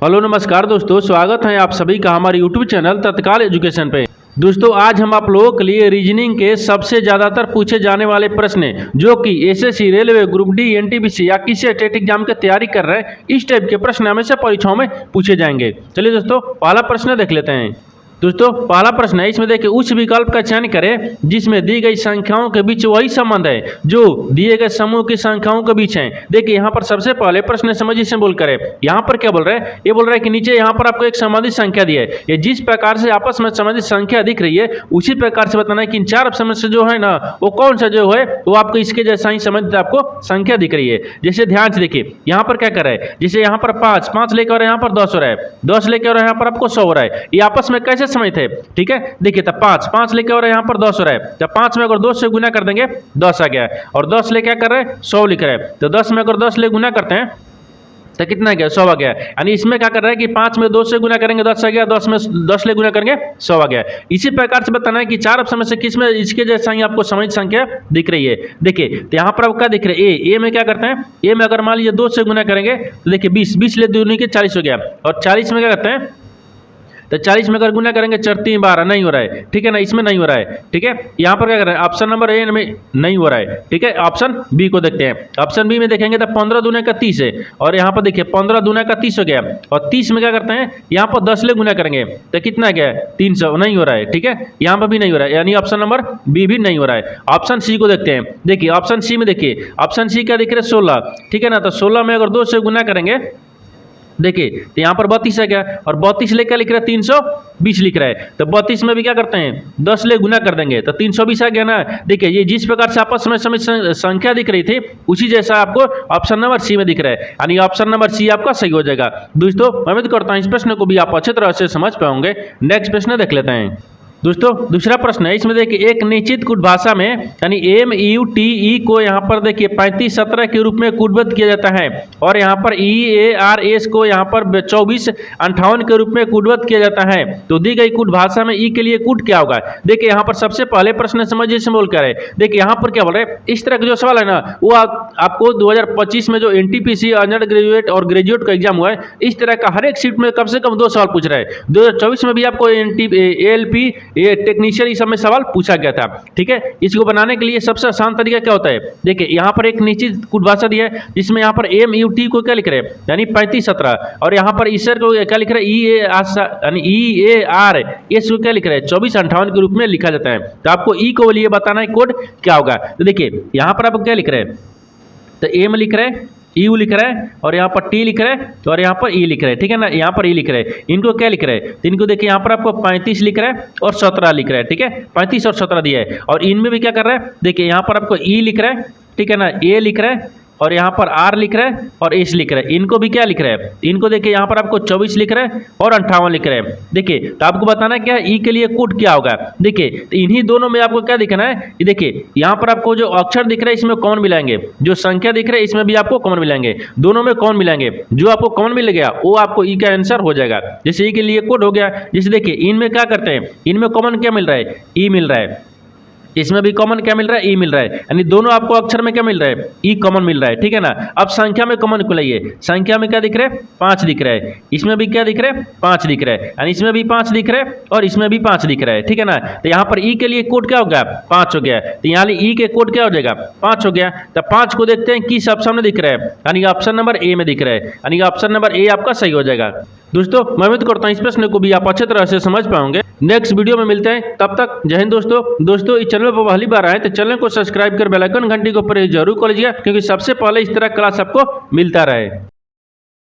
Hello नमस्कार दोस्तों, स्वागत है आप सभी का हमारे यूट्यूब चैनल तत्काल एजुकेशन पे। दोस्तों आज हम आप लोगों के लिए रीजनिंग के सबसे ज़्यादातर पूछे जाने वाले प्रश्न जो कि SSC, railway, group D, NTPC या किसी स्टेट एग्जाम की तैयारी कर रहे हैं, इस टाइप के प्रश्न हमेशा परीक्षाओं में पूछे जाएंगे। चलिए दोस्तों पहला प्रश्न देख लेते हैं। दोस्तों पहला प्रश्न है, इसमें देखिए उस विकल्प का चयन करें जिसमें दी गई संख्याओं के बीच वही संबंध है जो दिए गए समूह की संख्याओं के बीच है। देखिए यहाँ पर सबसे पहले प्रश्न समझिए से बोल करें, यहाँ पर क्या बोल रहे हैं, ये बोल रहा है कि नीचे यहाँ पर आपको एक संबंधित संख्या दी है, ये जिस प्रकार से आपस में संबंधित संख्या दिख रही है उसी प्रकार से बताना है कि इन चार ऑप्शन में से जो है ना वो कौन सा जो है वो आपको इसके जैसा ही संबंधित आपको संख्या दिख रही है। जैसे ध्यान से देखिए यहाँ पर क्या कर रहा है, जैसे यहाँ पर 5 लेकर और यहाँ पर 10 हो रहा है, 10 लेकर और यहाँ पर आपको 100 हो रहा है, ये आपस में कैसे समित है। ठीक है, देखिए तब 5 लेके और यहाँ पर 10 हो रहा है, जब 5 में अगर 2 से गुना कर देंगे 10 आ गया, और 10 ले क्या कर रहे हैं 100 लिख रहे हैं, तो 10 में अगर 10 ले गुना करते हैं तो कितना गया 100 आ गया। यानी इसमें क्या कर रहा है कि 5 में 2 से गुना करेंगे 10 आ गया, 10 में 10 ले गुना करेंगे 100 आ गया। इसी प्रकार से बताना है कि चार ऑप्शन में से किस में इसके जैसा ही आपको समित संख्या दिख रही है। देखिए तो यहाँ पर आपको क्या दिख रहा है, ए में क्या करते हैं, ए में अगर मान लीजिए 2 से गुना करेंगे तो देखिए 20 ले दूनी के 40 हो गया, और 40 में क्या करते हैं तो 40 में अगर गुना करेंगे 4 3 12 नहीं हो रहा है। ठीक है ना, इसमें नहीं हो रहा है। ठीक है, यहाँ पर क्या कर रहे हैं, ऑप्शन नंबर ए में नहीं हो रहा है। ठीक है, ऑप्शन बी को देखते हैं। ऑप्शन बी में देखेंगे तो 15 दूना का 30 है, और यहाँ पर देखिए 15 दूना का 30 हो गया, और 30 में क्या करते हैं यहाँ पर 10 ले गुना करेंगे तो कितना गया 300, नहीं हो रहा है। ठीक है, यहाँ पर भी नहीं हो रहा है, यानी ऑप्शन नंबर बी भी नहीं हो रहा है। ऑप्शन सी को देखते हैं। देखिए ऑप्शन सी में देखिए, ऑप्शन सी क्या दिख रहा है 16। ठीक है ना, तो 16 में अगर 2 से गुना करेंगे देखिए तो यहाँ पर 32 है क्या, और 32 ले क्या लिख रहा है 320 लिख रहा है, तो 32 में भी क्या करते हैं 10 ले गुना कर देंगे तो 320 आ गया ना। देखिए ये जिस प्रकार से आपस में संख्या दिख रही थी उसी जैसा आपको ऑप्शन नंबर सी में दिख रहा है, यानी ऑप्शन नंबर सी आपका सही हो जाएगा। दोस्तों मैं उम्मीद करता हूँ इस प्रश्न को भी आप अच्छे तरह से समझ पाओगे। नेक्स्ट प्रश्न देख लेते हैं। दोस्तों दूसरा प्रश्न है, इसमें देखिए एक निश्चित कूट भाषा में यानी MUTE को यहाँ पर देखिए 35-17 के रूप में कूटबद्ध किया जाता है, और यहाँ पर EARS को यहाँ पर 24-58 के रूप में कूटबद्ध किया जाता है। तो दी गई कूट भाषा में ई के लिए कूट क्या होगा। देखिए यहाँ पर सबसे पहले प्रश्न समझिए से बोल कर है। देखिए यहाँ पर क्या बोल रहे हैं, इस तरह का जो सवाल है ना वो आपको 2025 में जो NTPC अंडर ग्रेजुएट और ग्रेजुएट का एग्जाम हुआ है इस तरह का हर एक सीट में कम से कम 2 सवाल पूछ रहा है। 2024 में भी आपको ALP ये टेक्नीशियन इस समय सवाल पूछा गया था। ठीक है, इसको बनाने के लिए सबसे आसान तरीका क्या होता है, देखिए यहाँ पर एक निश्चित कूट भाषा दिया है जिसमें यहाँ पर MUT को क्या लिख रहे हैं यानी 35-17, और यहाँ पर ईसर को क्या लिख रहे हैं EARS को क्या लिख रहे हैं 24-58 के रूप में लिखा जाता है। तो आपको ई को लिए बताना है कोड क्या होगा। तो देखिए यहाँ पर आप क्या लिख रहे हैं, तो ए में लिख रहे हैं यू लिख रहा है, और यहाँ पर टी लिख रहा है, और यहाँ पर ई लिख रहा है। ठीक है ना, यहाँ पर ई लिख रहा है, इनको क्या लिख रहा है, तो इनको देखिए यहाँ पर आपको 35 लिख रहा है और 17 लिख रहा है। ठीक है, 35 और 17 दिया है, और इनमें भी क्या कर रहा है देखिए यहाँ पर आपको ई लिख रहा है, ठीक है ना, ए लिख रहा है, और यहाँ पर आर लिख रहा है और एस लिख रहा है। इनको भी क्या लिख रहा है, इनको देखिए यहाँ पर आपको 24 लिख रहा है और 58 लिख रहा है। देखिए तो आपको बताना क्या है ई के लिए कोड क्या होगा। देखिए तो इन्हीं दोनों में आपको क्या दिखना है, ये देखिए यहाँ पर आपको जो अक्षर दिख रहा है इसमें कॉमन मिलाएंगे, जो संख्या दिख रहा है इसमें भी आपको कॉमन मिलाएंगे, दोनों में कॉमन मिलाएंगे, जो आपको कॉमन मिल गया वो आपको ई का आंसर हो जाएगा। जैसे ई के लिए कोड हो गया, जैसे देखिए इनमें क्या करते हैं, इनमें कॉमन क्या मिल रहा है ई मिल रहा है, इसमें भी कॉमन क्या मिल रहा है ई मिल रहा है, यानी दोनों आपको अक्षर में क्या मिल रहा है ई कॉमन मिल रहा है। ठीक है ना, अब संख्या में कॉमन को लाइए, संख्या में क्या दिख रहा है 5 दिख रहा है, इसमें भी क्या दिख रहा है 5 दिख रहा है, यानी इसमें भी 5 दिख रहा है और इसमें भी 5 दिख रहा है। ठीक है ना, तो यहाँ पर ई के लिए कोड क्या हो गया 5 हो गया, तो यहाँ ई के कोड क्या हो जाएगा 5 हो गया। तो 5 को देखते हैं किस ऑप्शन में दिख रहा है, यानी ऑप्शन नंबर ए में दिख रहा है, यानी ऑप्शन नंबर ए आपका सही हो जाएगा। दोस्तों मैं उम्मीद करता हूँ इस प्रश्न को भी आप अच्छे तरह से समझ पाओगे। नेक्स्ट वीडियो में मिलते हैं, तब तक जय हिंद दोस्तों इस चैनल पर पहली बार आए तो चैनल को सब्सक्राइब कर बेल आइकन घंटी को प्रेस जरूर कर लीजिएगा, क्योंकि सबसे पहले इस तरह क्लास आपको मिलता रहे।